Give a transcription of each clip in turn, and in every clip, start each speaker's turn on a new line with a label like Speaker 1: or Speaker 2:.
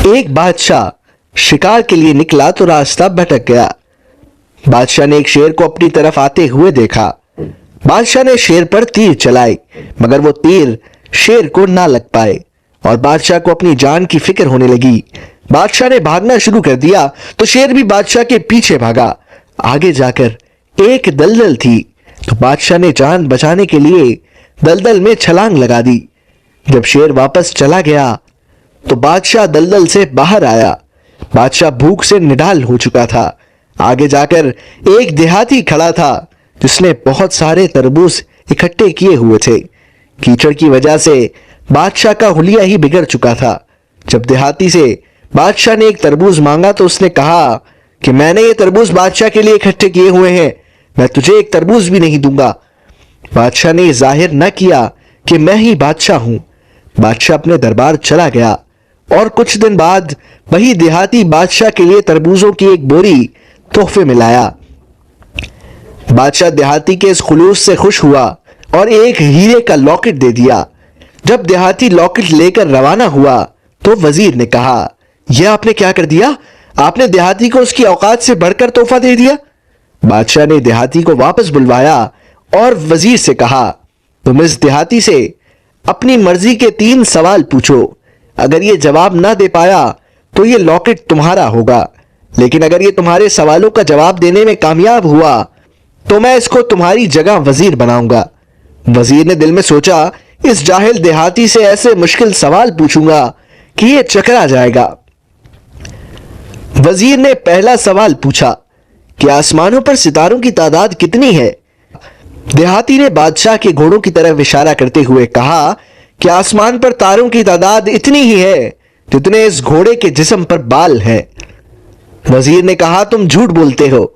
Speaker 1: ایک بادشاہ شکار کے لیے نکلا تو راستہ بھٹک گیا۔ بادشاہ نے ایک شیر کو اپنی طرف آتے ہوئے دیکھا۔ بادشاہ نے شیر پر تیر چلائے مگر وہ تیر شیر کو نہ لگ پائے اور بادشاہ کو اپنی جان کی فکر ہونے لگی۔ بادشاہ نے بھاگنا شروع کر دیا تو شیر بھی بادشاہ کے پیچھے بھاگا۔ آگے جا کر ایک دلدل تھی تو بادشاہ نے جان بچانے کے لیے دلدل میں چھلانگ لگا دی۔ جب شیر واپس چلا گیا تو بادشاہ دلدل سے باہر آیا۔ بادشاہ بھوک سے نڈال ہو چکا تھا۔ آگے جا کر ایک دیہاتی کھڑا تھا جس نے بہت سارے تربوز اکٹھے کیے ہوئے تھے۔ کیچڑ کی وجہ سے بادشاہ کا حلیہ ہی بگڑ چکا تھا۔ جب دیہاتی سے بادشاہ نے ایک تربوز مانگا تو اس نے کہا کہ میں نے یہ تربوز بادشاہ کے لیے اکٹھے کیے ہوئے ہیں، میں تجھے ایک تربوز بھی نہیں دوں گا۔ بادشاہ نے ظاہر نہ کیا کہ میں ہی بادشاہ ہوں۔ بادشاہ اپنے دربار چلا گیا اور کچھ دن بعد وہی دیہاتی بادشاہ کے لیے تربوزوں کی ایک بوری تحفے میں لایا۔ بادشاہ دیہاتی کے اس خلوص سے خوش ہوا اور ایک ہیرے کا لاکٹ دے دیا۔ جب دیہاتی لاکٹ لے کر روانہ ہوا تو وزیر نے کہا، یہ آپ نے کیا کر دیا؟ آپ نے دیہاتی کو اس کی اوقات سے بڑھ کر تحفہ دے دیا۔ بادشاہ نے دیہاتی کو واپس بلوایا اور وزیر سے کہا، تم اس دیہاتی سے اپنی مرضی کے 3 سوال پوچھو، اگر یہ جواب نہ دے پایا تو یہ لاکٹ تمہارا ہوگا، لیکن اگر یہ تمہارے سوالوں کا جواب دینے میں کامیاب ہوا تو میں اس کو تمہاری جگہ وزیر بناؤں گا۔ وزیر نے دل میں سوچا، اس جاہل دیہاتی سے ایسے مشکل سوال پوچھوں گا کہ یہ چکرا جائے گا۔ وزیر نے پہلا سوال پوچھا کہ آسمانوں پر ستاروں کی تعداد کتنی ہے؟ دیہاتی نے بادشاہ کے گھوڑوں کی طرف اشارہ کرتے ہوئے کہا کہ آسمان پر تاروں کی تعداد اتنی ہی ہے جتنے اس گھوڑے کے جسم پر بال ہیں۔ وزیر نے کہا، تم جھوٹ بولتے ہو۔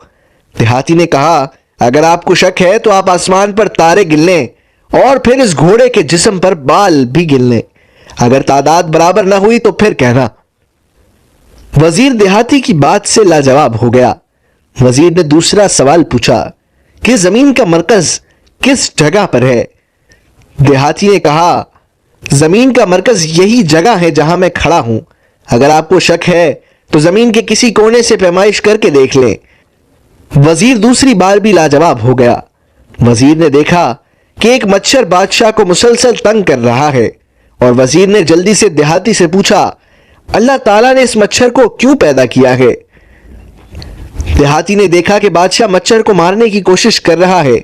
Speaker 1: دیہاتی نے کہا، اگر آپ کو شک ہے تو آپ آسمان پر تارے گن لیں اور پھر اس گھوڑے کے جسم پر بال بھی گن لیں، اگر تعداد برابر نہ ہوئی تو پھر کہنا۔ وزیر دیہاتی کی بات سے لاجواب ہو گیا۔ وزیر نے دوسرا سوال پوچھا کہ زمین کا مرکز کس جگہ پر ہے؟ دیہاتی نے کہا، زمین کا مرکز یہی جگہ ہے جہاں میں کھڑا ہوں، اگر آپ کو شک ہے تو زمین کے کسی کونے سے پیمائش کر کے دیکھ لیں۔ وزیر دوسری بار بھی لاجواب ہو گیا۔ وزیر نے دیکھا کہ ایک مچھر بادشاہ کو مسلسل تنگ کر رہا ہے اور وزیر نے جلدی سے دیہاتی سے پوچھا، اللہ تعالیٰ نے اس مچھر کو کیوں پیدا کیا ہے؟ دیہاتی نے دیکھا کہ بادشاہ مچھر کو مارنے کی کوشش کر رہا ہے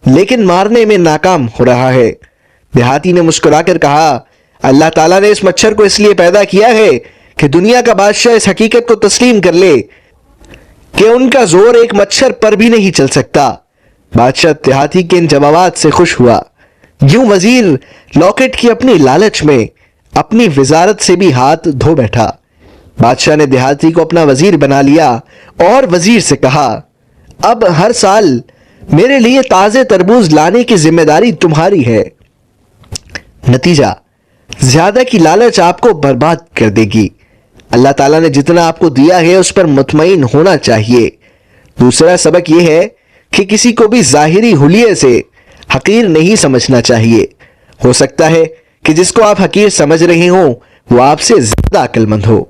Speaker 1: لیکن مارنے میں ناکام ہو رہا ہے۔ دیہاتی نے مسکرا کر کہا، اللہ تعالیٰ نے اس مچھر کو اس لیے پیدا کیا ہے کہ دنیا کا بادشاہ اس حقیقت کو تسلیم کر لے کہ ان کا زور ایک مچھر پر بھی نہیں چل سکتا۔ بادشاہ دیہاتی کے ان جوابات سے خوش ہوا۔ یوں وزیر لاکٹ کی اپنی لالچ میں اپنی وزارت سے بھی ہاتھ دھو بیٹھا۔ بادشاہ نے دیہاتی کو اپنا وزیر بنا لیا اور وزیر سے کہا، اب ہر سال میرے لیے تازے تربوز لانے کی ذمہ داری تمہاری ہے۔ نتیجہ، زیادہ کی لالچ آپ کو برباد کر دے گی۔ اللہ تعالیٰ نے جتنا آپ کو دیا ہے اس پر مطمئن ہونا چاہیے۔ دوسرا سبق یہ ہے کہ کسی کو بھی ظاہری حلیے سے حقیر نہیں سمجھنا چاہیے۔ ہو سکتا ہے کہ جس کو آپ حقیر سمجھ رہے ہوں وہ آپ سے زیادہ عقل مند ہو۔